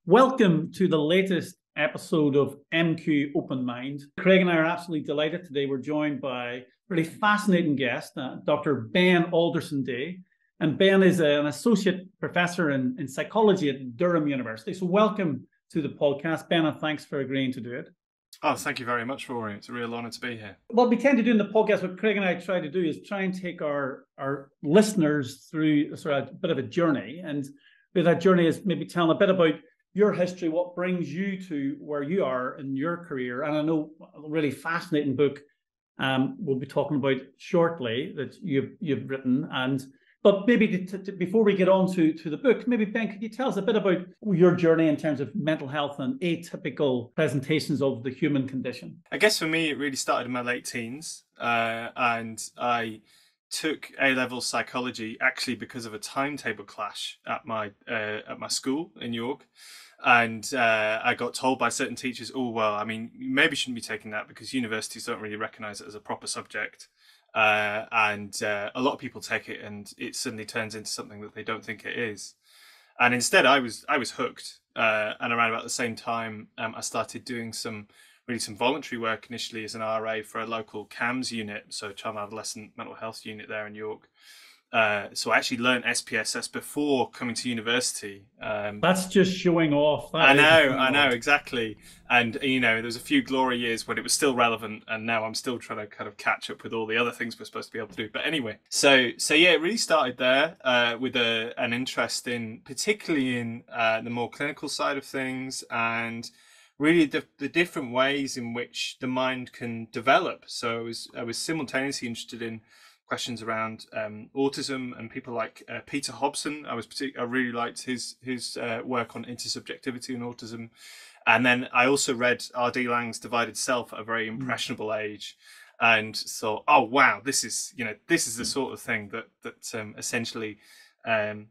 Welcome to the latest episode of MQ Open Mind. Craig and I are absolutely delighted today. We're joined by a really fascinating guest, Dr. Ben Alderson-Day. And Ben is an associate professor in psychology at Durham University. So welcome to the podcast, Ben, and thanks for agreeing to do it. Oh, thank you very much, Rory. It's a real honour to be here. What we tend to do in the podcast, what Craig and I try to do is try and take our listeners through sort of a bit of a journey. And with that journey is maybe telling a bit about your history, what brings you to where you are in your career. And I know a really fascinating book we'll be talking about shortly that you've written. But maybe before we get on to the book, maybe Ben, could you tell us a bit about your journey in terms of mental health and atypical presentations of the human condition? I guess for me, it really started in my late teens, and I took A-level psychology actually because of a timetable clash at my school in York. And I got told by certain teachers, oh, well, I mean, you maybe shouldn't be taking that because universities don't really recognise it as a proper subject. And a lot of people take it and it suddenly turns into something that they don't think it is. And instead, I was hooked. And around about the same time, I started doing some voluntary work initially as an RA for a local CAMHS unit, so child and adolescent mental health unit there in York. So I actually learned SPSS before coming to university. That's just showing off. I know, exactly. And, you know, there's a few glory years when it was still relevant, and now I'm still trying to kind of catch up with all the other things we're supposed to be able to do. But anyway, so yeah, it really started there with an interest particularly in the more clinical side of things, and really the different ways in which the mind can develop. So I was simultaneously interested in questions around autism and people like Peter Hobson. I really liked his work on intersubjectivity and autism. And then I also read R.D. Laing's Divided Self at a very impressionable age, and thought, oh wow, this is the sort of thing that essentially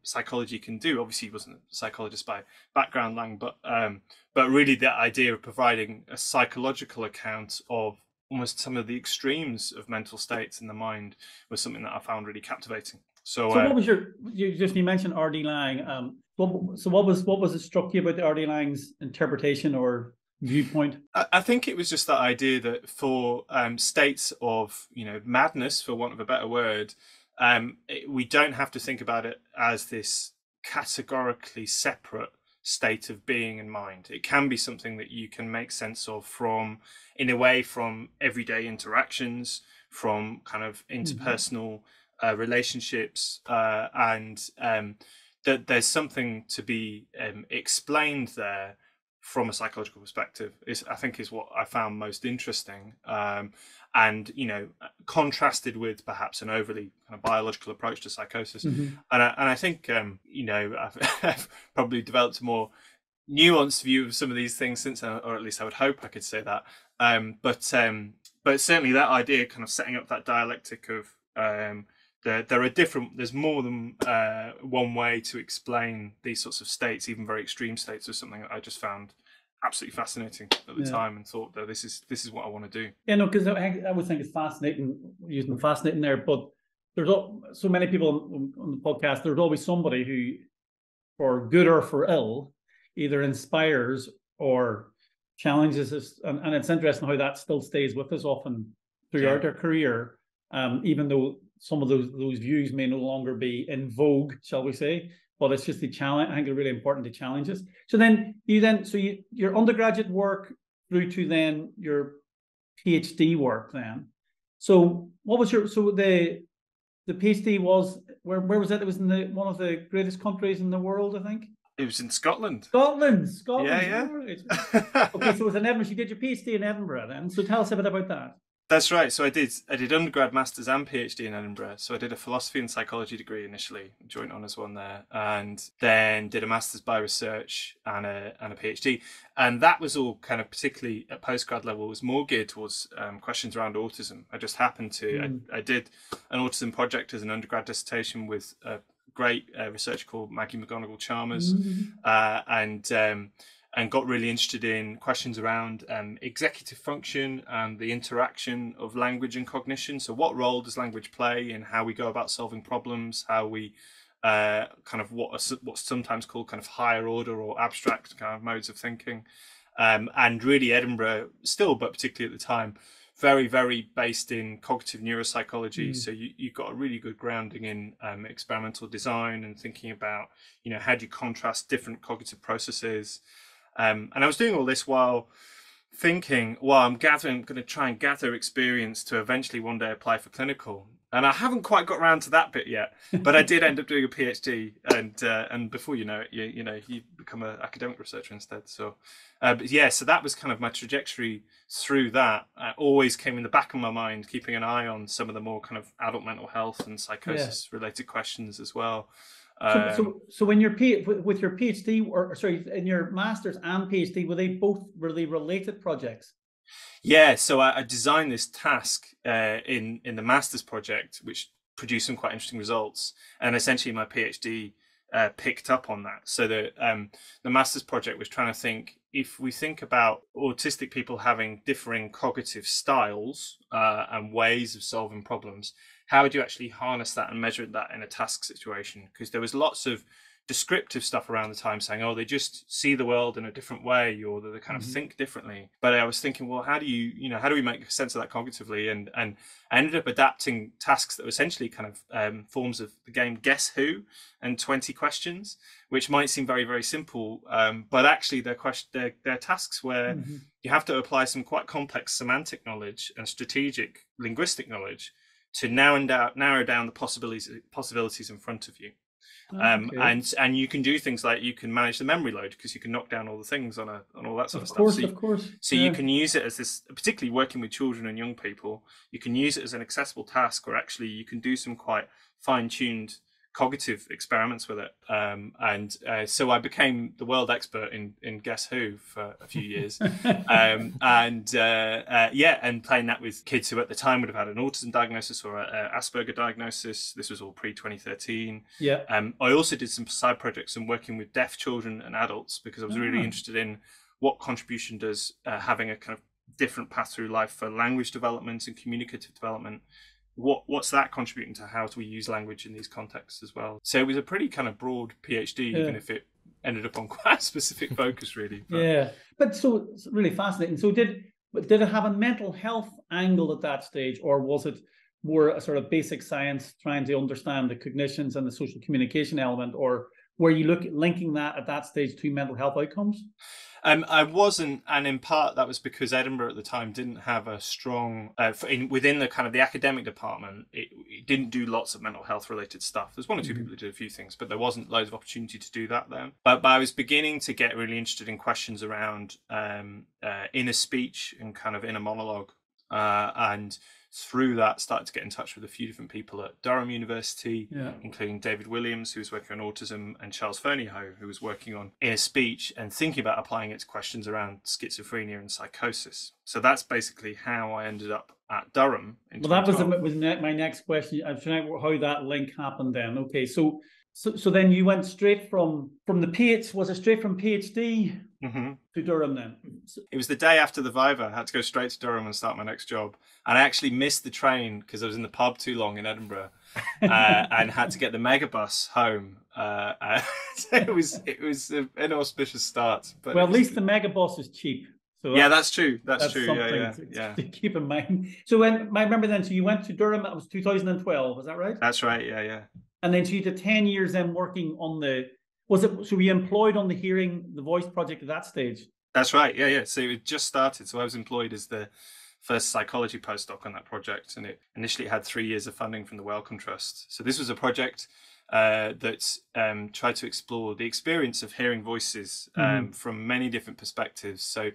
psychology can do. Obviously, he wasn't a psychologist by background, Lang, but really the idea of providing a psychological account of almost some of the extremes of mental states in the mind was something that I found really captivating. So what was you mentioned R.D. Laing. What was it struck you about the R.D. Laing's interpretation or viewpoint? I think it was just that idea that for states of madness, for want of a better word, we don't have to think about it as this categorically separate state of being and mind. It can be something that you can make sense of from everyday interactions, from kind of interpersonal relationships, and that there's something to be explained there from a psychological perspective I think is what I found most interesting, and contrasted with perhaps an overly kind of biological approach to psychosis. And I think I've probably developed a more nuanced view of some of these things since, or at least I would hope I could say that. But certainly that idea, kind of setting up that dialectic of there's more than one way to explain these sorts of states, even very extreme states, was something that I just found absolutely fascinating at the time, and thought that this is what I want to do. Yeah, no, because I always think it's fascinating, using fascinating there, but there's so many people on the podcast. There's always somebody who, for good or for ill, either inspires or challenges us, and it's interesting how that still stays with us often throughout our career, even though some of those views may no longer be in vogue, shall we say. But it's just the challenge. I think it's really important to challenge us. So then your undergraduate work through to then your PhD work then. So what was the PhD was, where was it? It was in one of the greatest countries in the world, I think. It was in Scotland. Scotland. Yeah. Okay, so it was in Edinburgh. You did your PhD in Edinburgh then. So tell us a bit about that. That's right. So I did undergrad, masters, and PhD in Edinburgh. So I did a philosophy and psychology degree initially, joint honours one there, and then did a master's by research and a PhD. And that was all kind of, particularly at postgrad level, was more geared towards questions around autism. I just happened to I did an autism project as an undergrad dissertation with a great researcher called Maggie McGonigal-Chalmers, and got really interested in questions around executive function and the interaction of language and cognition. So what role does language play in how we go about solving problems, how we kind of what's sometimes called kind of higher order or abstract kind of modes of thinking. And really Edinburgh still, but particularly at the time, very, very based in cognitive neuropsychology. So you've got a really good grounding in experimental design and thinking about, how do you contrast different cognitive processes. And I was doing all this while thinking, well, I'm going to try and gather experience to eventually one day apply for clinical. And I haven't quite got around to that bit yet, but I did end up doing a PhD, and before you know it, you become an academic researcher instead. So, but yeah, so that was kind of my trajectory through that. Always came in the back of my mind, keeping an eye on some of the more kind of adult mental health and psychosis related questions as well. So when with your PhD, or sorry, in your master's and PhD, were they both really related projects? Yeah, so I designed this task in the master's project, which produced some quite interesting results, and essentially my PhD picked up on that. So the master's project was trying to think, if we think about autistic people having differing cognitive styles and ways of solving problems, how would you actually harness that and measure that in a task situation? Because there was lots of descriptive stuff around the time saying, oh, they just see the world in a different way, or that they kind of think differently. But I was thinking, well, how do we make sense of that cognitively? And I ended up adapting tasks that were essentially kind of forms of the game Guess Who and 20 questions, which might seem very, very simple, but actually they're tasks where you have to apply some quite complex semantic knowledge and strategic linguistic knowledge to narrow down the possibilities in front of you. And you can do things like you can manage the memory load, because you can knock down all the things on all that sort of stuff. Of course. So you can use it as this, particularly working with children and young people, you can use it as an accessible task, or actually you can do some quite fine-tuned cognitive experiments with it. So I became the world expert in Guess Who for a few years. And playing that with kids who at the time would have had an autism diagnosis or a Asperger diagnosis. This was all pre-2013. Yeah. I also did some side projects and working with deaf children and adults, because I was really interested in what contribution does having a kind of different path through life for language development and communicative development. What's that contributing to how do we use language in these contexts as well? So it was a pretty kind of broad PhD, even if it ended up on quite a specific focus, really. But so it's really fascinating. So did it have a mental health angle at that stage, or was it more a sort of basic science trying to understand the cognitions and the social communication element, or were you linking that at that stage to mental health outcomes? I wasn't, and in part that was because Edinburgh at the time didn't have a strong within the kind of the academic department. It didn't do lots of mental health related stuff. There's one or two people who did a few things, but there wasn't loads of opportunity to do that then. But I was beginning to get really interested in questions around inner speech and kind of inner monologue, and through that started to get in touch with a few different people at Durham University, including David Williams, who was working on autism, and Charles Fernyhough, who was working on inner speech and thinking about applying it to questions around schizophrenia and psychosis. So that's basically how I ended up at Durham. That was my next question. I'm trying to how that link happened then. Okay, so then you went straight from the PhD, was it straight from PhD to Durham then? It was the day after the Viva. I had to go straight to Durham and start my next job. And I actually missed the train because I was in the pub too long in Edinburgh and had to get the megabus home. So it was an inauspicious start. But well, at least the megabus is cheap. So that's true. That's true. To keep in mind. So I remember then, so you went to Durham, that was 2012, is that right? That's right, yeah. And then so you did 10 years then working on so were you employed on the voice project at that stage? That's right, yeah. So it just started. So I was employed as the first psychology postdoc on that project, and it initially had 3 years of funding from the Wellcome Trust. So this was a project that tried to explore the experience of hearing voices from many different perspectives. So,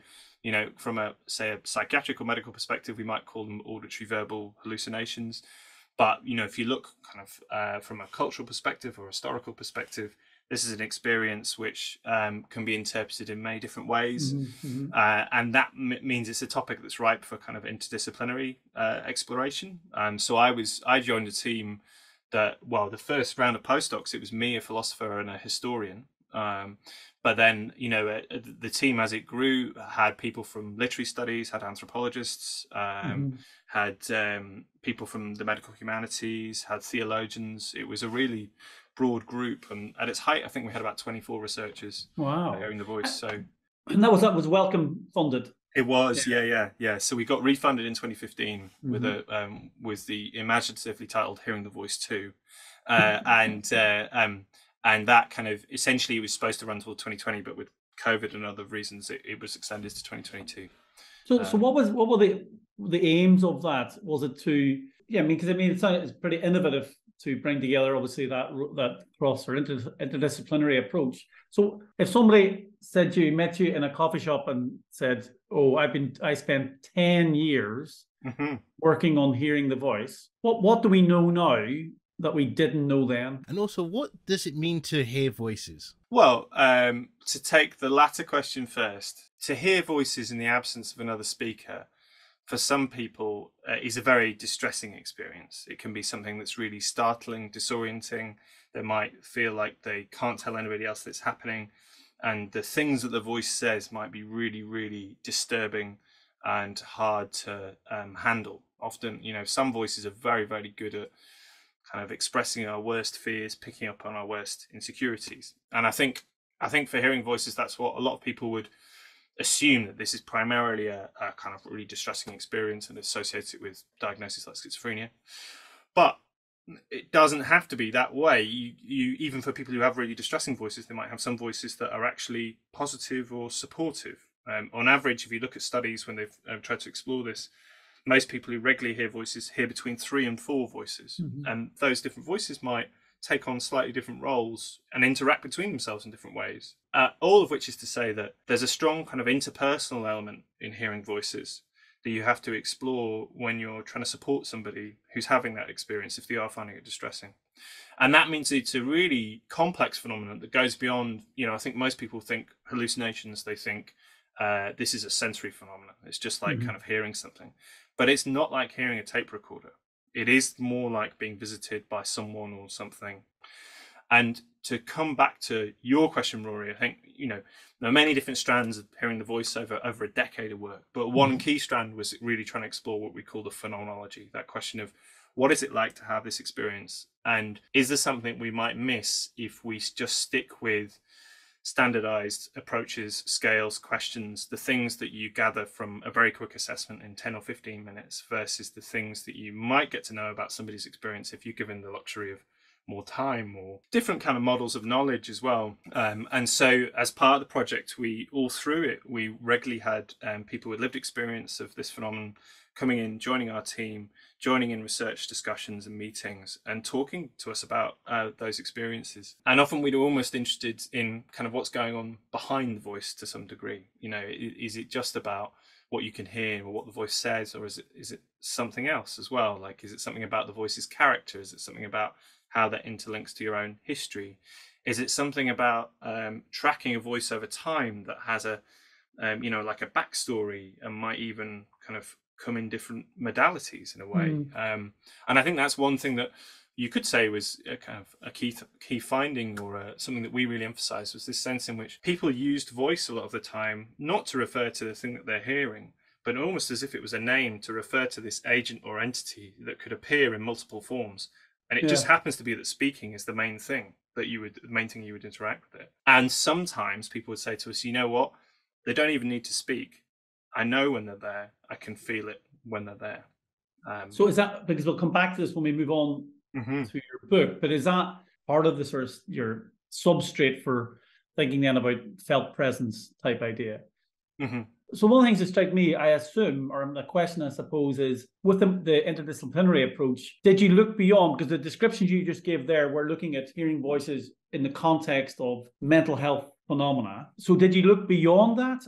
from a psychiatric or medical perspective, we might call them auditory verbal hallucinations. But, if you look kind of from a cultural perspective or historical perspective, this is an experience which can be interpreted in many different ways. And that means it's a topic that's ripe for kind of interdisciplinary exploration. So I joined a team that, the first round of postdocs, it was me, a philosopher, and a historian. But then, the team, as it grew, had people from literary studies, had anthropologists, had people from the medical humanities, had theologians. It was a really broad group, and at its height, I think we had about 24 researchers hearing the voice. So, and that was Wellcome funded. It was, yeah. So we got refunded in 2015 with the imaginatively titled "Hearing the Voice 2," and that kind of essentially was supposed to run till 2020, but with COVID and other reasons, it was extended to 2022. So what were the aims of that? Was it to it's pretty innovative to bring together, obviously, that cross or interdisciplinary approach. So if somebody met you in a coffee shop and said, "Oh, I spent 10 years working on hearing the voice," what do we know now that we didn't know then? And also, what does it mean to hear voices? Well, to take the latter question first, to hear voices in the absence of another speaker, for some people, is a very distressing experience. It can be something that's really startling, disorienting. They might feel like they can't tell anybody else that's happening. And the things that the voice says might be really, really disturbing and hard to handle. Often, some voices are very, very good at kind of expressing our worst fears, picking up on our worst insecurities. And I think for hearing voices, that's what a lot of people would assume, that this is primarily a kind of really distressing experience and associated with diagnoses like schizophrenia. But it doesn't have to be that way. You even for people who have really distressing voices, they might have some voices that are actually positive or supportive. On average, if you look at studies when they've tried to explore this, most people who regularly hear voices hear between 3 and 4 voices. And those different voices might take on slightly different roles and interact between themselves in different ways. All of which is to say that there's a strong kind of interpersonal element in hearing voices that you have to explore when you're trying to support somebody who's having that experience, if they are finding it distressing. And that means it's a really complex phenomenon that goes beyond, I think most people think hallucinations, they think this is a sensory phenomenon. It's just like kind of hearing something. But it's not like hearing a tape recorder. It is more like being visited by someone or something. And to come back to your question, Rory, I think, there are many different strands of hearing the voice over a decade of work. But one key strand was really trying to explore what we call the phenomenology, that question of what is it like to have this experience? And is there something we might miss if we just stick with standardized approaches, scales, questions, the things that you gather from a very quick assessment in 10 or 15 minutes versus the things that you might get to know about somebody's experience if you're given the luxury of more time or different kind of models of knowledge as well. And so as part of the project, we regularly had people with lived experience of this phenomenon coming in, joining our team, joining in research discussions and meetings and talking to us about those experiences. And often we'd almost interested in kind of what's going on behind the voice to some degree. Is it just about what you can hear or what the voice says, or is it something else as well? Like, is it something about the voice's character? Is it something about how that interlinks to your own history? Is it something about tracking a voice over time that has a like a backstory and might even kind of come in different modalities in a way? And I think that's one thing that you could say was a kind of a key finding, or something that we really emphasized, was this sense in which people used voice a lot of the time not to refer to the thing that they're hearing, but almost as if it was a name to refer to this agent or entity that could appear in multiple forms. And it just happens to be that speaking is the main thing you would interact with it. And sometimes people would say to us, you know what, they don't even need to speak. I know when they're there. I can feel it when they're there. So is that, because we'll come back to this when we move on to your book, but is that part of the sort of your substrate for thinking then about felt presence type idea? So one of the things that strike me, I assume, or the question I suppose is, with the interdisciplinary approach, did you look beyond, because the descriptions you just gave there were looking at hearing voices in the context of mental health phenomena. So did you look beyond that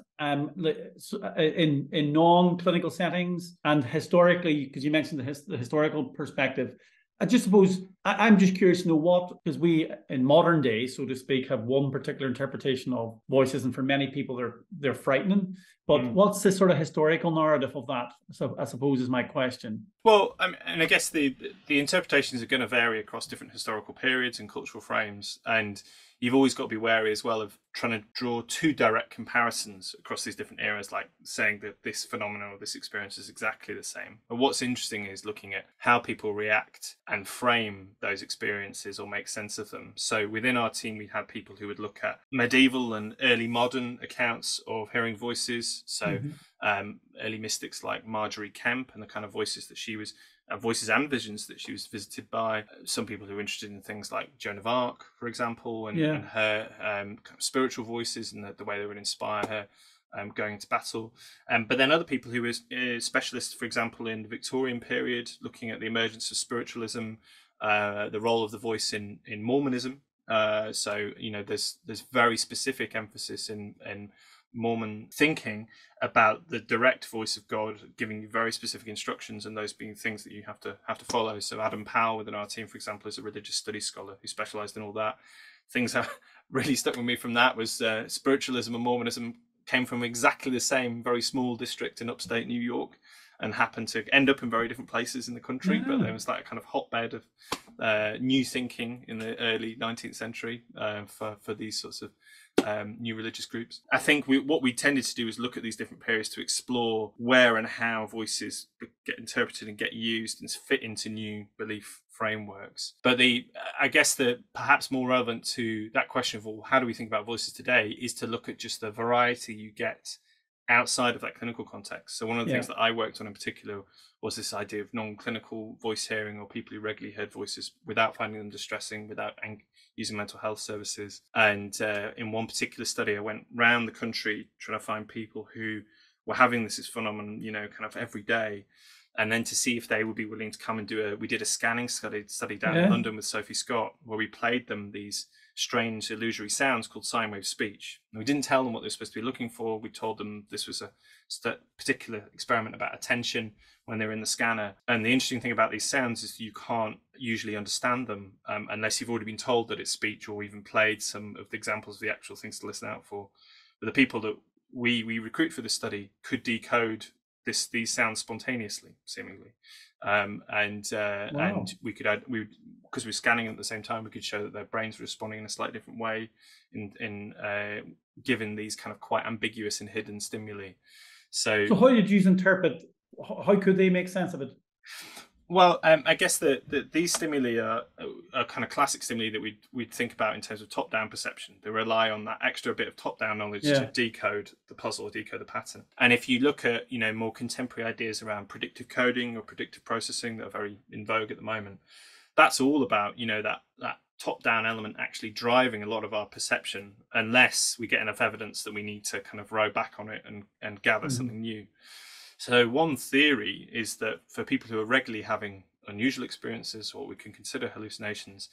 in non-clinical settings and historically, because you mentioned the historical perspective? I just suppose I'm just curious to know because we in modern day, so to speak, have one particular interpretation of voices, and for many people they're frightening. But what's the sort of historical narrative of that? So I suppose is my question. Well, and I guess the interpretations are going to vary across different historical periods and cultural frames. And you've always got to be wary as well of trying to draw too direct comparisons across these different eras, like saying that this phenomenon or this experience is exactly the same. But what's interesting is looking at how people react and frame those experiences or make sense of them. So within our team, we had people who would look at medieval and early modern accounts of hearing voices. So early mystics like Marjorie Kemp and the kind of voices that she was voices and visions that she was visited by. Some people who are interested in things like Joan of Arc, for example, and her kind of spiritual voices and the way they would inspire her going into battle. But then other people who were specialists, for example, in the Victorian period, looking at the emergence of spiritualism, the role of the voice in Mormonism. So, there's very specific emphasis in Mormon thinking about the direct voice of God giving you very specific instructions, and those being things that you have to follow. So Adam Powell within our team, for example, is a religious studies scholar who specialized in all that. Things that really stuck with me from that was spiritualism and Mormonism came from exactly the same very small district in upstate New York and happened to end up in very different places in the country. But there was like a kind of hotbed of new thinking in the early 19th century for these sorts of new religious groups. I think what we tended to do is look at these different periods to explore where and how voices get interpreted and get used and fit into new belief frameworks. But I guess the perhaps more relevant to that question of, well, how do we think about voices today, is to look at just the variety you get outside of that clinical context. So one of the things that I worked on in particular was this idea of non-clinical voice hearing, or people who regularly heard voices without finding them distressing, without using mental health services. And in one particular study, I went around the country trying to find people who were having this phenomenon, kind of every day, and then to see if they would be willing to come and we did a scanning study down in London with Sophie Scott, where we played them these strange illusory sounds called sine wave speech. And we didn't tell them what they were supposed to be looking for. We told them this was a particular experiment about attention when they're in the scanner. And the interesting thing about these sounds is you can't usually understand them unless you've already been told that it's speech, or even played some of the examples of the actual things to listen out for. But the people that we recruit for this study could decode these sounds spontaneously, seemingly. And we could because we're scanning at the same time, we could show that their brains were responding in a slightly different way in given these kind of quite ambiguous and hidden stimuli. So how did you interpret? How could they make sense of it? Well, I guess that these stimuli are kind of classic stimuli that we'd think about in terms of top-down perception. They rely on that extra bit of top-down knowledge to decode the puzzle or decode the pattern. And if you look at more contemporary ideas around predictive coding or predictive processing that are very in vogue at the moment, that's all about that top-down element actually driving a lot of our perception, unless we get enough evidence that we need to kind of row back on it and gather something new. So one theory is that for people who are regularly having unusual experiences, or what we can consider hallucinations,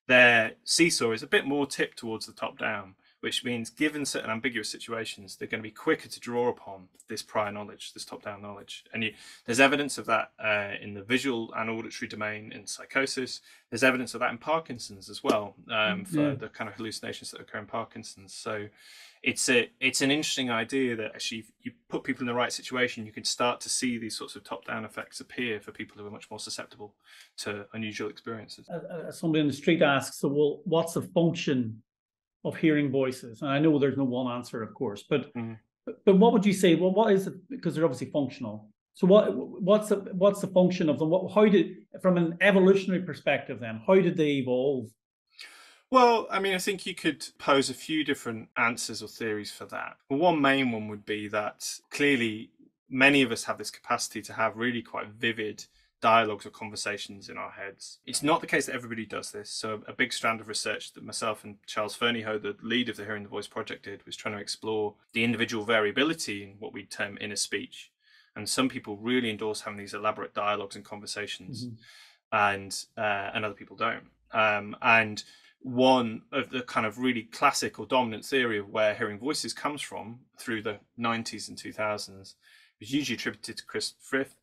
their seesaw is a bit more tipped towards the top down, which means given certain ambiguous situations, they're going to be quicker to draw upon this prior knowledge, this top-down knowledge. And there's evidence of that in the visual and auditory domain in psychosis. There's evidence of that in Parkinson's as well, for the kind of hallucinations that occur in Parkinson's. So it's an interesting idea that actually, if you put people in the right situation, you can start to see these sorts of top-down effects appear for people who are much more susceptible to unusual experiences. Somebody in the street asks, so, well, what's the function of hearing voices? And I know there's no one answer, of course, but what would you say? Well, what is it? Because they're obviously functional. So what's the function of them? From an evolutionary perspective, then, how did they evolve? Well, I mean, I think you could pose a few different answers or theories for that. Well, one main one would be that clearly many of us have this capacity to have really quite vivid dialogues or conversations in our heads. It's not the case that everybody does this. So a big strand of research that myself and Charles Fernyhough, the lead of the Hearing the Voice project, did was trying to explore the individual variability in what we term inner speech. And some people really endorse having these elaborate dialogues and conversations, and other people don't. And one of the kind of really classic or dominant theory of where hearing voices comes from through the 90s and 2000s, was usually attributed to Chris Frith,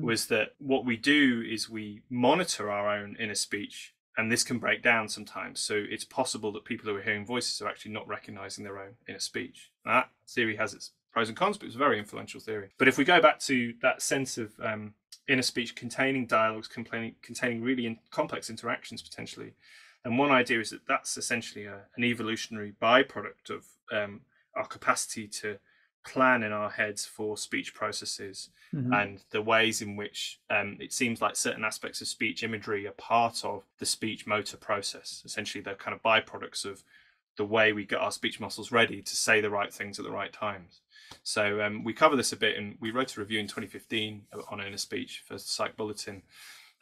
was that what we do is we monitor our own inner speech, and this can break down sometimes. So it's possible that people who are hearing voices are actually not recognizing their own inner speech. Now, that theory has its pros and cons, but it's a very influential theory. But if we go back to that sense of inner speech containing dialogues, containing really complex interactions potentially, And one idea is that that's essentially an evolutionary byproduct of our capacity to plan in our heads for speech processes, and the ways in which it seems like certain aspects of speech imagery are part of the speech motor process. Essentially, they're kind of byproducts of the way we get our speech muscles ready to say the right things at the right times. So we cover this a bit, and we wrote a review in 2015 on inner speech for Psych Bulletin.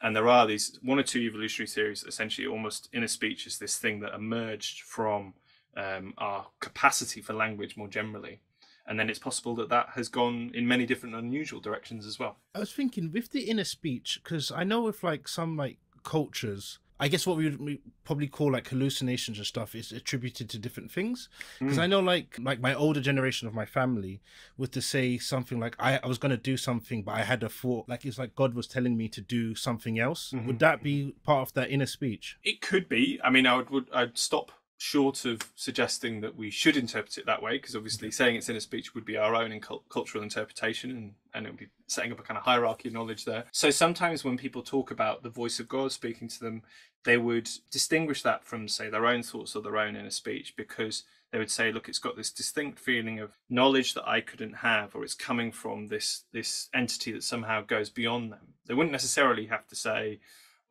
And there are these one or two evolutionary theories. Essentially, almost inner speech is this thing that emerged from our capacity for language more generally. And then it's possible that that has gone in many different unusual directions as well. I was thinking with the inner speech, because I know with like some like cultures, I guess what we would probably call like hallucinations and stuff is attributed to different things. Because I know like my older generation of my family would to say something like I was going to do something, but I had a thought, like it's like God was telling me to do something else. Would that be part of that inner speech? It could be. I mean, I'd stop short of suggesting that we should interpret it that way, because obviously saying it's inner speech would be our own cultural interpretation, and it would be setting up a kind of hierarchy of knowledge there. So sometimes when people talk about the voice of God speaking to them, they would distinguish that from, say, their own thoughts or their own inner speech, because they would say, look, it's got this distinct feeling of knowledge that I couldn't have, or it's coming from this entity that somehow goes beyond them. They wouldn't necessarily have to say,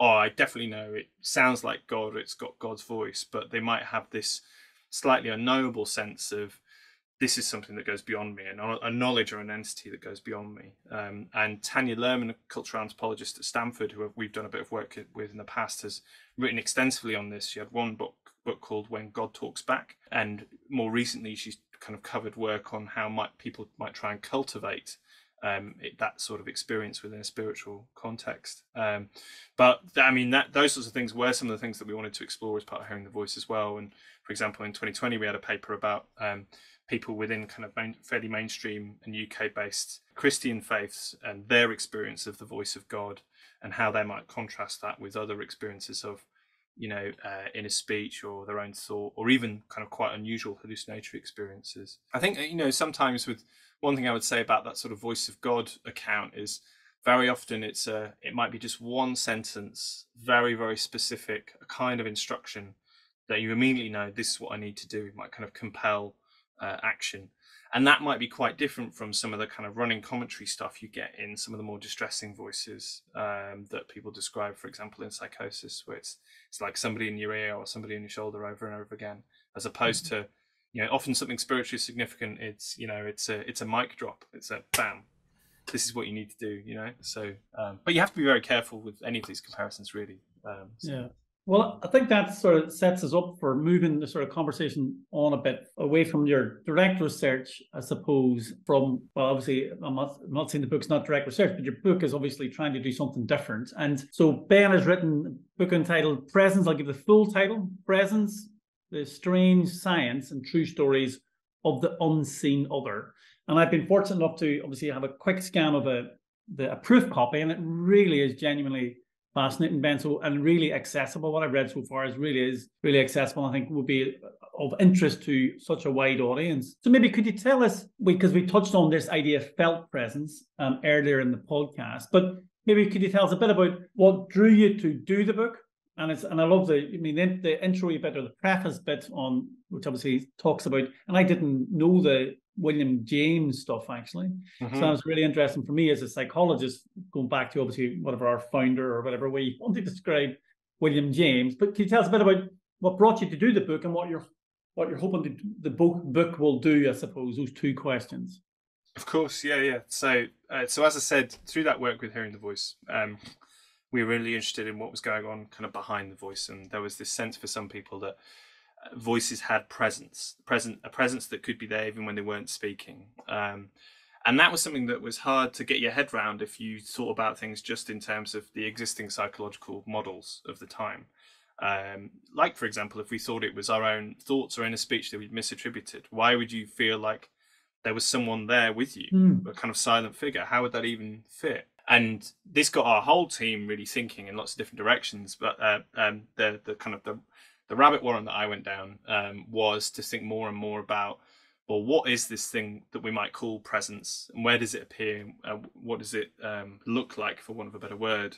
oh, I definitely know it sounds like God, or it's got God's voice, but they might have this slightly unknowable sense of this is something that goes beyond me, and a knowledge or an entity that goes beyond me. And Tanya Lerman, a cultural anthropologist at Stanford, who we've done a bit of work with in the past, has written extensively on this. She had one book called When God Talks Back, and more recently she's kind of covered work on how people might try and cultivate that sort of experience within a spiritual context. But I mean, those sorts of things were some of the things that we wanted to explore as part of Hearing the Voice as well. And for example, in 2020, we had a paper about people within kind of fairly mainstream and UK-based Christian faiths and their experience of the voice of God, and how they might contrast that with other experiences of, inner speech or their own thought, or even kind of quite unusual hallucinatory experiences. I think, sometimes with one thing I would say about that sort of voice of God account is very often it might be just one sentence, very, very specific, a kind of instruction that you immediately know this is what I need to do. It might kind of compel action. And that might be quite different from some of the kind of running commentary stuff you get in some of the more distressing voices that people describe, for example, in psychosis, where it's like somebody in your ear or somebody in your shoulder over and over again, as opposed to, often something spiritually significant. It's, it's a mic drop. It's a bam. This is what you need to do, So, but you have to be very careful with any of these comparisons, really. Yeah. Well, I think that sort of sets us up for moving the sort of conversation on a bit away from your direct research, I suppose, well, obviously, I'm not saying the book's not direct research, but your book is obviously trying to do something different. And so Ben has written a book entitled Presence. I'll give the full title: Presence, the Strange Science and True Stories of the Unseen Other. And I've been fortunate enough to obviously have a quick scan of a proof copy, and it really is genuinely fascinating, Ben, and really accessible. What I've read so far is really accessible. I think would be of interest to such a wide audience. So maybe could you tell us, because we touched on this idea of felt presence earlier in the podcast, but maybe could you tell us a bit about what drew you to do the book? And I love the intro bit, or the preface bit, on which obviously talks about, and I didn't know the William James stuff actually. So that was really interesting for me as a psychologist, going back to obviously whatever our founder or whatever way you want to describe William James. But can you tell us a bit about what brought you to do the book, and what you're hoping the book will do, I suppose, those two questions? Of course, yeah. So as I said, through that work with Hearing the Voice, we were really interested in what was going on kind of behind the voice, and there was this sense for some people that voices had a presence that could be there even when they weren't speaking, and that was something that was hard to get your head around if you thought about things just in terms of the existing psychological models of the time. Like, for example, if we thought it was our own thoughts or inner speech that we'd misattributed, why would you feel like there was someone there with you, a kind of silent figure? How would that even fit? And this got our whole team really thinking in lots of different directions. But the rabbit warren that I went down was to think more and more about, well, what is this thing that we might call presence, and where does it appear? What does it look like, for want of a better word?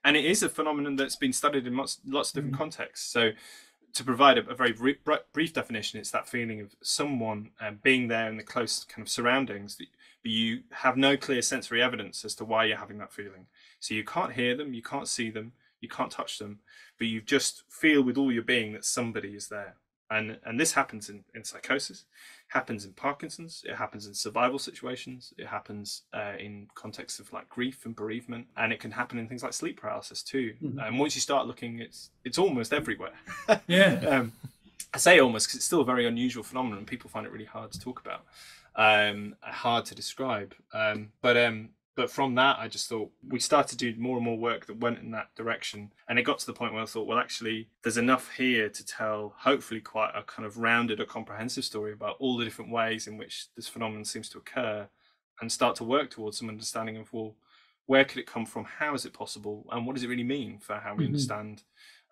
And it is a phenomenon that's been studied in lots of different contexts. So to provide a very brief definition, it's that feeling of someone being there in the close kind of surroundings, but you have no clear sensory evidence as to why you're having that feeling. So you can't hear them, you can't see them, you can't touch them, but you just feel with all your being that somebody is there. And this happens in psychosis, happens in Parkinson's, it happens in survival situations, it happens in contexts of like grief and bereavement, and it can happen in things like sleep paralysis too. And once you start looking, it's almost everywhere. Yeah. I say almost because it's still a very unusual phenomenon. People find it really hard to talk about, hard to describe. But from that, I just thought we started to do more and more work that went in that direction. And it got to the point where I thought, well, actually, there's enough here to tell, hopefully, quite a kind of rounded or comprehensive story about all the different ways in which this phenomenon seems to occur, and start to work towards some understanding of, well, where could it come from? How is it possible? And what does it really mean for how we understand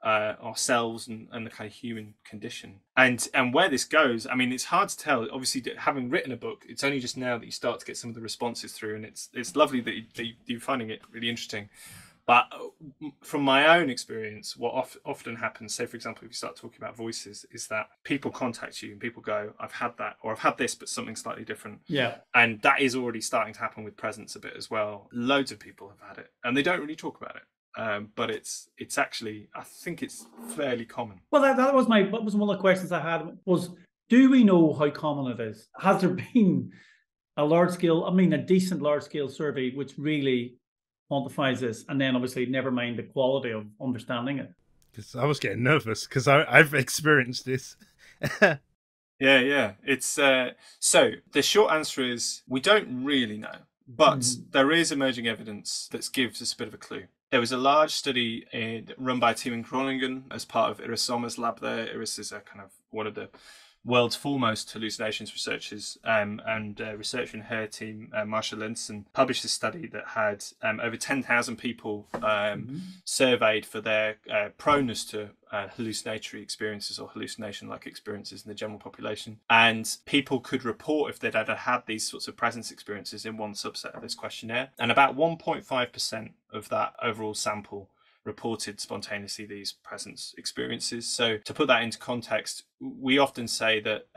ourselves and the kind of human condition, and where this goes. I mean, it's hard to tell. Obviously, having written a book, it's only just now that you start to get some of the responses through, and it's lovely that you're finding it really interesting. But from my own experience, what often happens, say for example, if you start talking about voices, is that people contact you and people go, I've had that, or I've had this, but something slightly different. Yeah. And that is already starting to happen with presence a bit as well. Loads of people have had it, and they don't really talk about it. But it's actually, I think it's fairly common. Well, that was one of the questions I had was, do we know how common it is? Has there been a decent large scale survey which really quantifies this? And then obviously, never mind the quality of understanding it. Because I was getting nervous because I've experienced this. Yeah. It's so the short answer is we don't really know, but there is emerging evidence that gives us a bit of a clue. There was a large study run by a team in Groningen as part of Iris Sommer's lab there. Iris is a kind of one of the world's foremost hallucinations researchers, and researcher in her team, Marsha Linson, published a study that had over 10,000 people surveyed for their proneness to hallucinatory experiences or hallucination-like experiences in the general population. And people could report if they'd ever had these sorts of presence experiences in one subset of this questionnaire. And about 1.5% of that overall sample reported spontaneously these presence experiences. So to put that into context, we often say that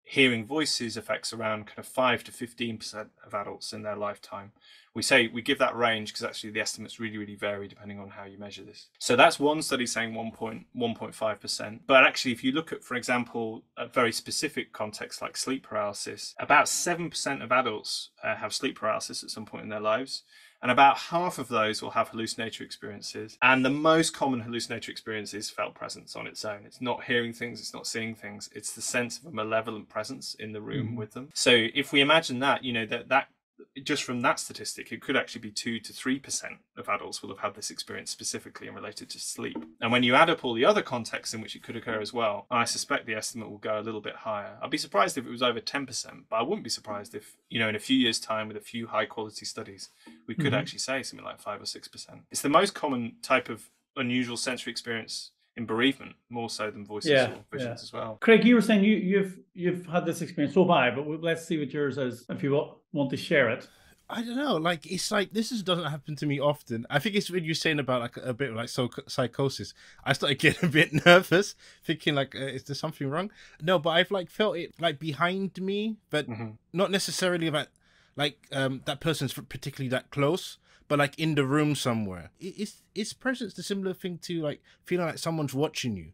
hearing voices affects around kind of 5 to 15% of adults in their lifetime. We give that range because actually the estimates really, really vary depending on how you measure this. So that's one study saying 1.5%. But actually, if you look at, for example, a very specific context like sleep paralysis, about 7% of adults have sleep paralysis at some point in their lives. And about half of those will have hallucinatory experiences. And the most common hallucinatory experience is felt presence on its own. It's not hearing things, it's not seeing things. It's the sense of a malevolent presence in the room with them. So if we imagine that, that just from that statistic, it could actually be 2 to 3% of adults will have had this experience specifically and related to sleep. And when you add up all the other contexts in which it could occur as well, I suspect the estimate will go a little bit higher. I'd be surprised if it was over 10%, but I wouldn't be surprised if, in a few years' time with a few high quality studies, we could actually say something like 5 or 6%. It's the most common type of unusual sensory experience in bereavement, more so than voices or visions as well. Craig, you were saying you've had this experience, so have I, but let's see what yours is if you want to share it. I don't know, it's like this doesn't happen to me often. I think it's when you're saying about like a bit of like psychosis, I started getting a bit nervous, thinking like, is there something wrong? No, but I've like felt it like behind me, but not necessarily about like that person's particularly that close, but like in the room somewhere. Is presence the similar thing to like feeling like someone's watching you?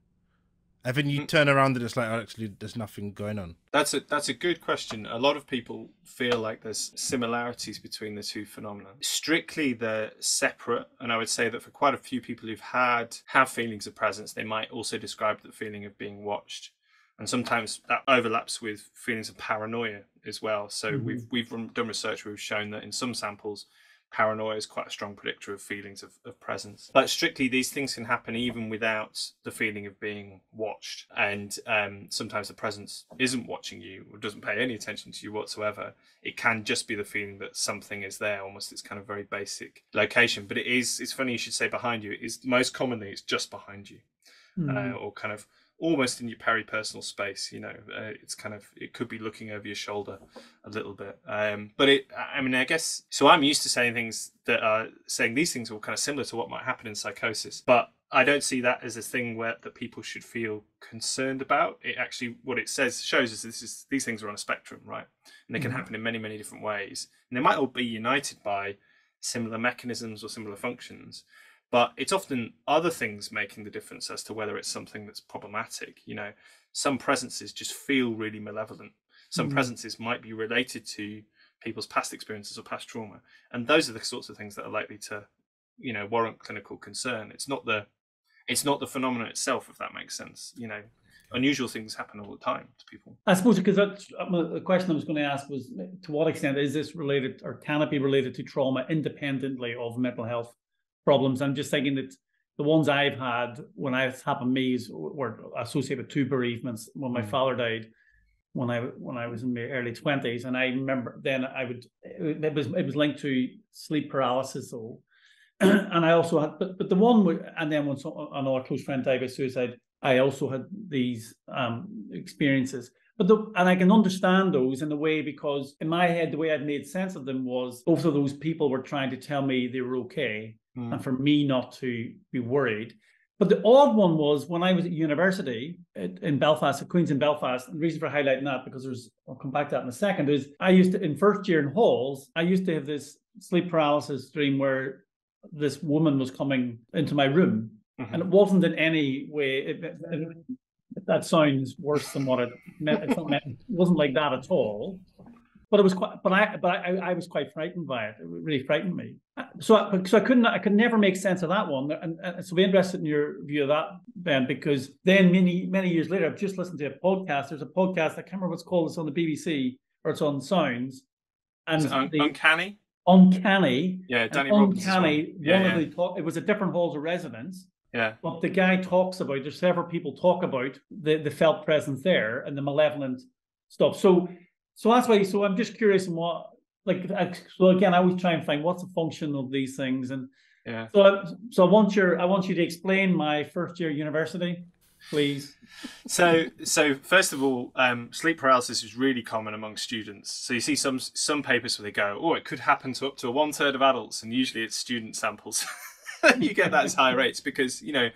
And then you turn around and it's like, oh, actually, there's nothing going on. That's a good question. A lot of people feel like there's similarities between the two phenomena. Strictly, they're separate. And I would say that for quite a few people who've have feelings of presence, they might also describe the feeling of being watched. And sometimes that overlaps with feelings of paranoia as well. So we've done research where we've shown that in some samples, paranoia is quite a strong predictor of feelings of presence. But strictly, these things can happen even without the feeling of being watched. And sometimes the presence isn't watching you or doesn't pay any attention to you whatsoever. It can just be the feeling that something is there, almost its kind of very basic location. But it's funny you should say behind you. It is most commonly it's just behind you, or kind of almost in your peripersonal space. It's kind of, it could be looking over your shoulder a little bit. But I guess, so I'm used to saying things saying these things are kind of similar to what might happen in psychosis, but I don't see that as a thing that people should feel concerned about. It actually, what it shows is these things are on a spectrum, right? And they can happen in many, many different ways. And they might all be united by similar mechanisms or similar functions, but it's often other things making the difference as to whether it's something that's problematic. Some presences just feel really malevolent. Some presences might be related to people's past experiences or past trauma. And those are the sorts of things that are likely to, warrant clinical concern. It's not the phenomenon itself, if that makes sense. Unusual things happen all the time to people. I suppose, because that's the question I was going to ask was, to what extent is this related, or can it be related to trauma independently of mental health problems? I'm just thinking that the ones I've had when it's happened to me were associated with two bereavements. When my father died, when I was in my early 20s, and I remember then it was linked to sleep paralysis, though. And I also had, but the one, and then when another close friend died by suicide, I also had these experiences. And I can understand those in a way, because in my head, the way I'd made sense of them was both of those people were trying to tell me they were okay, and for me not to be worried. But the odd one was when I was at university in Belfast, at Queen's in Belfast. And the reason for highlighting that, because I'll come back to that in a second, is I used to, in first year in halls, I used to have this sleep paralysis dream where this woman was coming into my room. And it wasn't in any way, that sounds worse than what it meant. It wasn't like that at all. But it was quite, I was quite frightened by it. It really frightened me. So I could never make sense of that one. And so I'd be interested in your view of that, Ben, because then many years later, I've just listened to a podcast. There's a podcast, I can't remember what it's called. It's on the BBC, or it's on Sounds. And Uncanny? Uncanny. Yeah, Danny Robbins. Uncanny. It was a different halls of residence. Yeah. But the guy talks about, there's several people talk about the felt presence there and the malevolent stuff. So that's why. So I'm just curious in what, so again, I always try and find what's the function of these things. And yeah. So I want you to explain my first year at university, please. So first of all, sleep paralysis is really common among students. So you see some papers where they go, it could happen to up to 1/3 of adults, and usually it's student samples. You get that as high rates because you're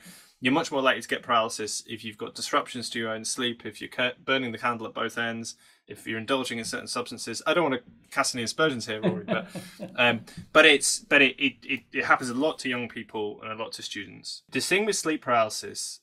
much more likely to get paralysis if you've got disruptions to your own sleep, if you're burning the candle at both ends, if you're indulging in certain substances. I don't want to cast any aspersions here, Rory, but it happens a lot to young people and a lot to students. The thing with sleep paralysis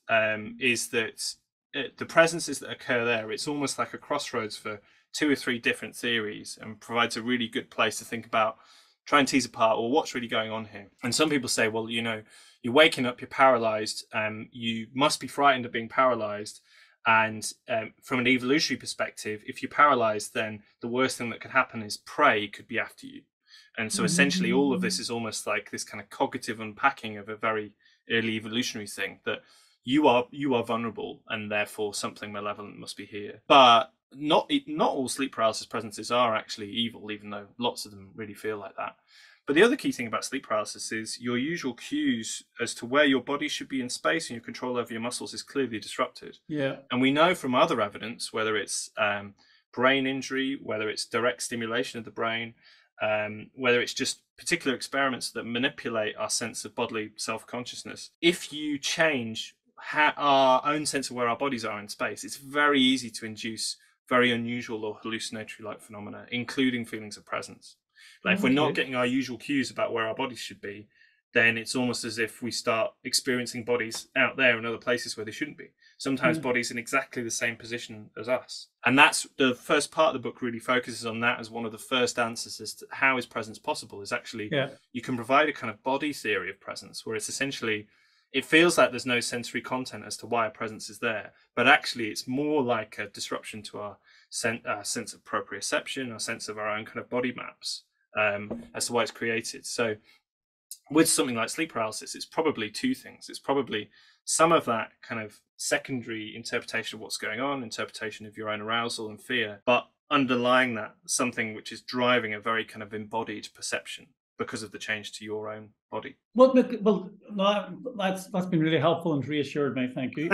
is that the presences that occur there, it's almost like a crossroads for 2 or 3 different theories, and provides a really good place to think about, try and tease apart, well, what's really going on here? And some people say, well, you're waking up, you're paralyzed, you must be frightened of being paralyzed. And from an evolutionary perspective, if you're paralyzed, then the worst thing that could happen is prey could be after you. And so essentially all of this is almost like this kind of cognitive unpacking of a very early evolutionary thing, that you are vulnerable and therefore something malevolent must be here. But not all sleep paralysis presences are actually evil, even though lots of them really feel like that. But the other key thing about sleep paralysis is your usual cues as to where your body should be in space and your control over your muscles is clearly disrupted. Yeah. And we know from other evidence, whether it's brain injury, whether it's direct stimulation of the brain, whether it's just particular experiments that manipulate our sense of bodily self-consciousness, if you change our own sense of where our bodies are in space, it's very easy to induce very unusual or hallucinatory-like phenomena, including feelings of presence. Like if we're not getting our usual cues about where our bodies should be, then it's almost as if we start experiencing bodies out there in other places where they shouldn't be. Sometimes bodies in exactly the same position as us. And that's the first part of the book really focuses on that as one of the first answers as to how is presence possible, is actually you can provide a kind of body theory of presence where it's essentially, it feels like there's no sensory content as to why a presence is there, but actually it's more like a disruption to our sense of proprioception, our sense of our own kind of body maps, as to why it's created. So with something like sleep paralysis, it's probably 2 things. It's probably some of that kind of secondary interpretation of what's going on, interpretation of your own arousal and fear, but underlying that, something which is driving a very kind of embodied perception because of the change to your own body. Well, that's been really helpful and reassured me. Thank you.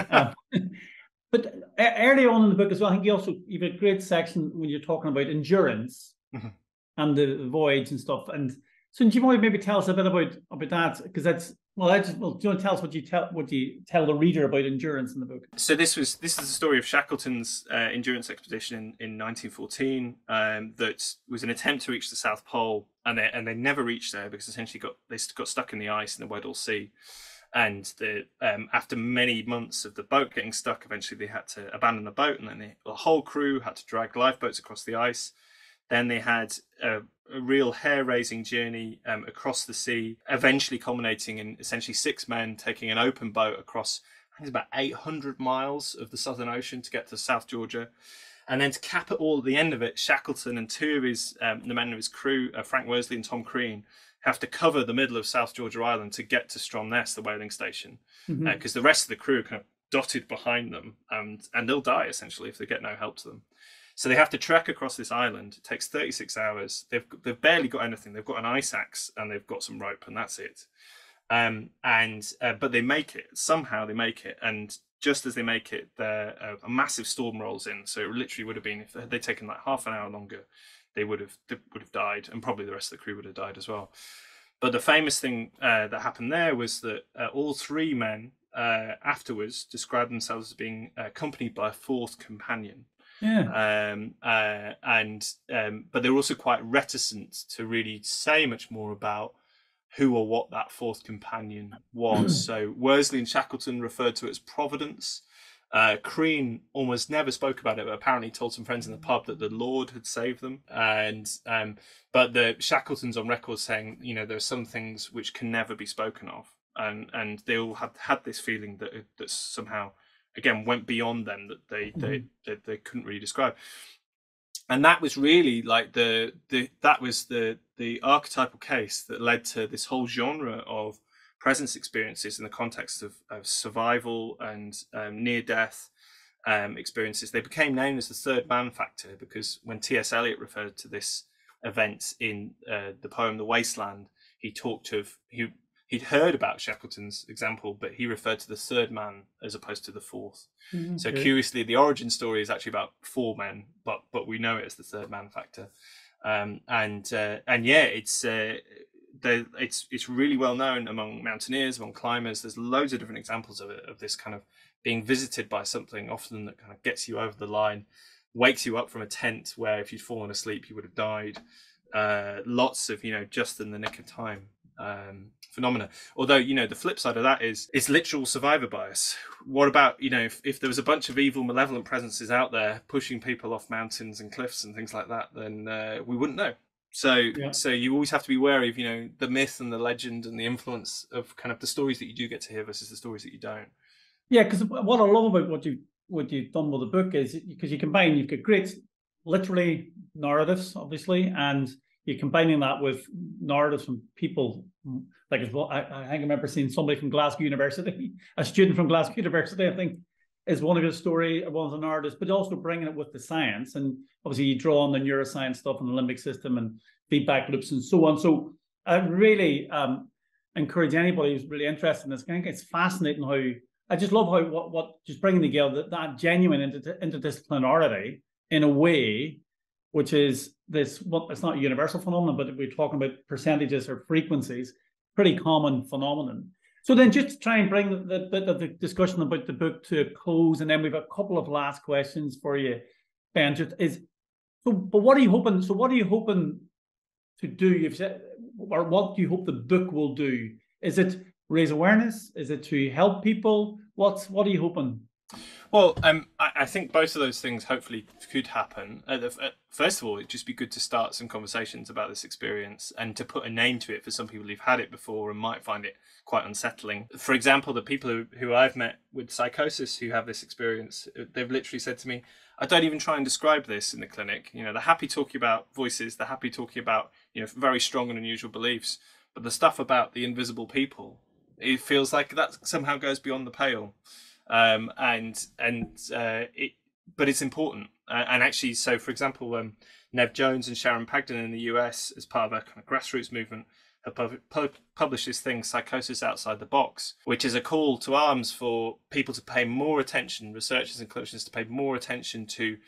But early on in the book as well, I think you have a great section when you're talking about endurance and the voyage and stuff. And so, do you want to maybe tell us a bit about that? Because that's do you want to tell us what you tell the reader about endurance in the book? So this is the story of Shackleton's endurance expedition in 1914. That was an attempt to reach the South Pole, and they never reached there because essentially they got stuck in the ice in the Weddell Sea. And after many months of the boat getting stuck, eventually they had to abandon the boat, and then the whole crew had to drag lifeboats across the ice. Then they had a real hair-raising journey across the sea, eventually culminating in essentially 6 men taking an open boat across, I think it's about 800 miles of the Southern Ocean to get to South Georgia. And then to cap it all at the end of it, Shackleton and two of the men of his crew, Frank Worsley and Tom Crean, have to cover the middle of South Georgia Island to get to Stromness, the whaling station, because the rest of the crew are kind of dotted behind them, and they'll die essentially if they get no help to them. So they have to trek across this island. It takes 36 hours. They've barely got anything. They've got an ice axe and they've got some rope, and that's it. But they make it. Somehow they make it, and just as they make it, a massive storm rolls in. So it literally would have been, if they'd taken like half an hour longer, they would have died, and probably the rest of the crew would have died as well. But the famous thing that happened there was that all 3 men afterwards described themselves as being accompanied by a 4th companion. Yeah. But they were also quite reticent to really say much more about who or what that 4th companion was. So Worsley and Shackleton referred to it as Providence. Crean almost never spoke about it, but apparently told some friends in the pub that the Lord had saved them. But the Shackleton's on record saying, there are some things which can never be spoken of, and they all had this feeling that somehow, again, went beyond them, that they couldn't really describe. And that was really like the archetypal case that led to this whole genre of presence experiences in the context of survival and near-death experiences. They became known as the third man factor because when T.S. Eliot referred to this event in the poem The Wasteland, he talked of he'd heard about Shackleton's example, but he referred to the third man as opposed to the 4th. So curiously, the origin story is actually about 4 men, but we know it as the third man factor. It's really well known among mountaineers, among climbers. There's loads of different examples of it, of this kind of being visited by something, often that kind of gets you over the line, wakes you up from a tent where if you'd fallen asleep you would have died. Lots of just in the nick of time phenomena. Although the flip side of that is it's literal survivor bias. What about if there was a bunch of evil, malevolent presences out there pushing people off mountains and cliffs and things like that, then we wouldn't know. So you always have to be wary of the myth and the legend and the influence of kind of the stories that you do get to hear versus the stories that you don't. Yeah, because what I love about what you've done with the book is because you've got great literary narratives, obviously, and you're combining that with narratives from people. Like as well, I think I remember seeing somebody from Glasgow University, a student from Glasgow University, I think, is one of his story, one of the narratives, but also bringing it with the science. And obviously you draw on the neuroscience stuff and the limbic system and feedback loops and so on. So I really encourage anybody who's really interested in this. I think it's fascinating how, I just love how what just bringing together that genuine interdisciplinarity in a way, which is this, it's not a universal phenomenon, but we're talking about percentages or frequencies, pretty common phenomenon. So then just to try and bring the discussion about the book to a close, and then we've a couple of last questions for you, Ben. But what are you hoping? So what are you hoping to do? You've said, or what do you hope the book will do? Is it raise awareness? Is it to help people? What are you hoping? Well, I think both of those things hopefully could happen. First of all, it'd just be good to start some conversations about this experience and to put a name to it for some people who've had it before and might find it quite unsettling. For example, the people who I've met with psychosis who have this experience, they've literally said to me, I don't even try and describe this in the clinic. They're happy talking about voices, they're happy talking about, very strong and unusual beliefs, but the stuff about the invisible people, it feels like that somehow goes beyond the pale. But it's important. And actually, so for example, Nev Jones and Sharon Pagden in the US, as part of a kind of grassroots movement, have published this thing, Psychosis Outside the Box, which is a call to arms for people to pay more attention, researchers and clinicians to pay more attention to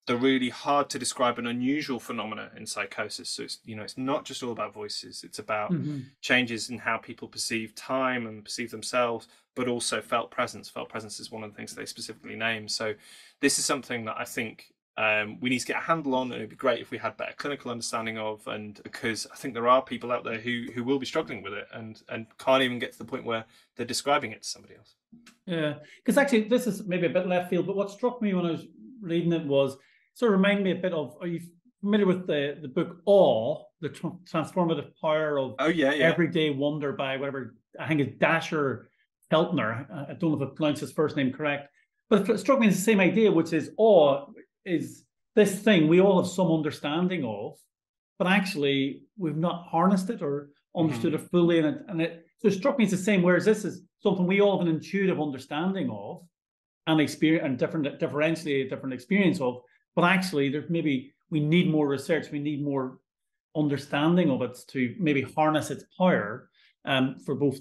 the really hard to describe and unusual phenomena in psychosis. So it's, it's not just all about voices. It's about changes in how people perceive time and perceive themselves, but also felt presence. Felt presence is one of the things they specifically name. So this is something that I think we need to get a handle on, and it'd be great if we had better clinical understanding of, and because I think there are people out there who will be struggling with it and can't even get to the point where they're describing it to somebody else. Yeah, because actually this is maybe a bit left field, but what struck me when I was reading it was, sort of remind me a bit of, are you familiar with the book Awe, the transformative power of everyday wonder by whatever, I think it's Dasher Keltner. I don't know if I pronounced his first name correct, but it struck me as the same idea, which is awe is this thing we all have some understanding of, but actually we've not harnessed it or understood it fully. So it struck me as the same, whereas this is something we all have an intuitive understanding of and experience and differentially a different experience of. But actually, there's maybe we need more research, we need more understanding of it to maybe harness its power for both,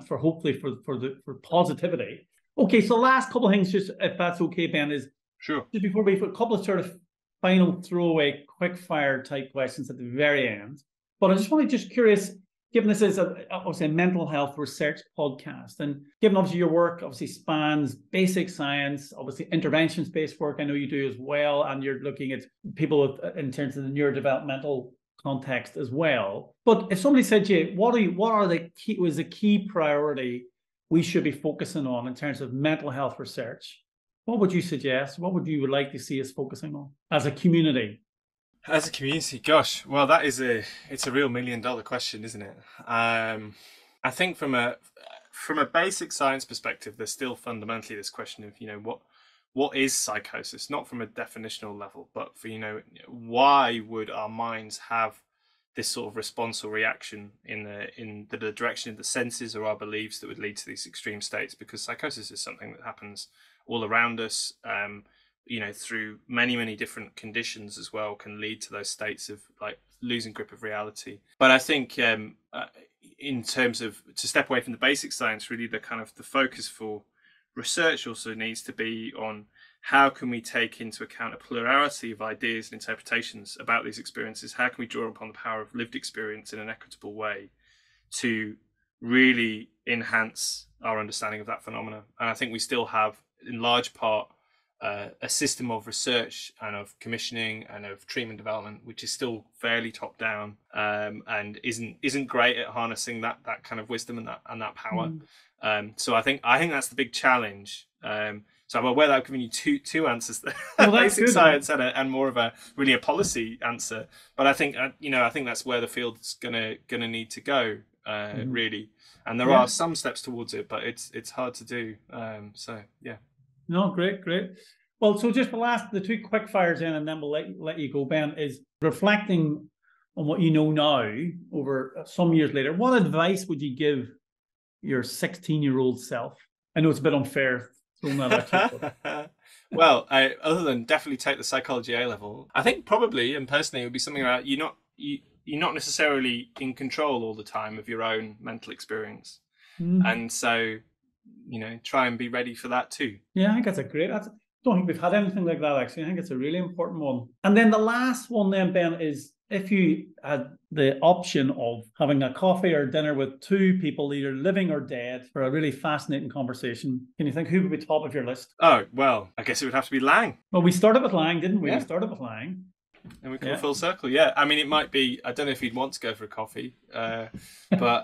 for hopefully for positivity. Okay, so last couple of things, just if that's okay, Ben, is sure. Just before we put a couple of sort of final throwaway quick fire type questions at the very end. But I just want to curious, given this is obviously a mental health research podcast, and given obviously your work obviously spans basic science, obviously interventions-based work, I know you do as well, and you're looking at people in terms of the neurodevelopmental context as well. But if somebody said to you, what are the key priority we should be focusing on in terms of mental health research, what would you suggest? What would you like to see us focusing on as a community? As a community, gosh, well, it's a real $1 million question, isn't it? I think from a basic science perspective, there's still fundamentally this question of, what is psychosis? Not from a definitional level, but for, why would our minds have this sort of response or reaction in the direction of the senses or our beliefs that would lead to these extreme states? Because psychosis is something that happens all around us, through many, many different conditions as well, can lead to those states of like losing grip of reality. But I think in terms of, to step away from the basic science, really the kind of the focus for research also needs to be on how can we take into account a plurality of ideas and interpretations about these experiences? How can we draw upon the power of lived experience in an equitable way to really enhance our understanding of that phenomena? And I think we still have, in large part, a system of research and of commissioning and of treatment development which is still fairly top down, and isn't great at harnessing that kind of wisdom and that power. So I think that's the big challenge. So I'm aware that I've given you two answers there. Well, basic science and more of a policy answer. But I think I think that's where the field's gonna need to go, really. And there are some steps towards it, but it's hard to do. So yeah. No, great. Well, so just the two quick fires in, and then we'll let you go, Ben, is reflecting on what you know now over some years later. What advice would you give your 16-year-old self? I know it's a bit unfair throwing that out. Well, other than definitely take the psychology A level, I think probably and personally it would be something about you're not necessarily in control all the time of your own mental experience, and so try and be ready for that too. Yeah, I think that's I don't think we've had anything like that, actually. I think it's a really important one. And then the last one then, Ben, is if you had the option of having a coffee or dinner with two people, either living or dead, for a really fascinating conversation, can you think who would be top of your list? Oh, well, I guess it would have to be Lang. Well, we started with Lang, didn't we? Yeah. We started with Lang. And we come full circle, yeah. I mean, it might be, I don't know if he'd want to go for a coffee, but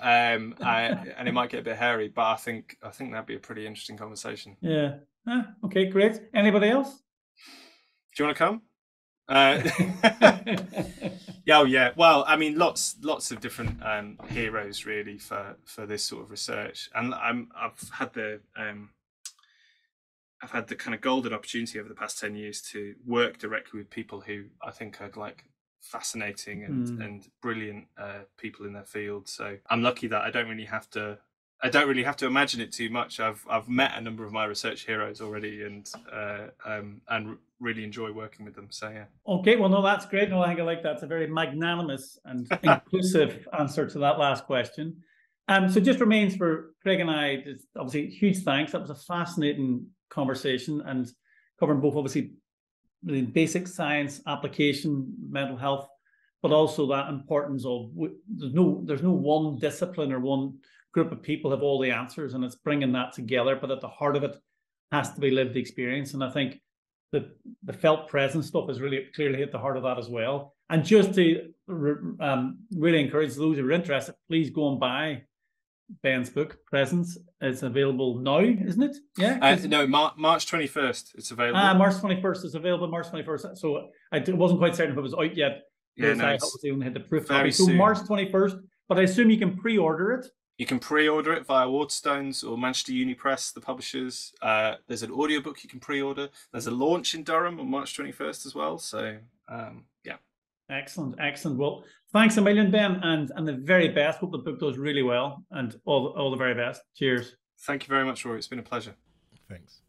and it might get a bit hairy, but I think that'd be a pretty interesting conversation. Yeah. Okay, great. Anybody else? Do you want to come? Yeah. Well, I mean, lots of different heroes really for this sort of research, and I've had the kind of golden opportunity over the past 10 years to work directly with people who I think are like fascinating and brilliant people in their field. So I'm lucky that I don't really have to I don't really have to imagine it too much. I've met a number of my research heroes already, and really enjoy working with them. So yeah. Okay, well, no, that's great. No, I think I like that. It's a very magnanimous and inclusive answer to that last question. So just remains for Craig and I, obviously, huge thanks. That was a fascinating conversation and covering both, obviously, really basic science, application, mental health, but also that importance of there's no one discipline or one group of people have all the answers, and it's bringing that together. But at the heart of it has to be lived experience, and I think the felt presence stuff is really clearly at the heart of that as well. And just to really encourage those who are interested, please go and buy Ben's book, Presence. It's available now, isn't it? Yeah. No, March 21st. It's available. March 21st is available. March 21st. So I wasn't quite certain if it was out yet. Yeah, no, I obviously only had the proof very copy. So soon. March 21st. But I assume you can pre-order it. You can pre-order it via Waterstones or Manchester Uni Press, the publishers. There's an audiobook you can pre-order. There's a launch in Durham on March 21st as well. So yeah. Excellent. Well, thanks a million, Ben, and the very best. Hope the book does really well, and all the very best. Cheers. Thank you very much, Rory. It's been a pleasure. Thanks.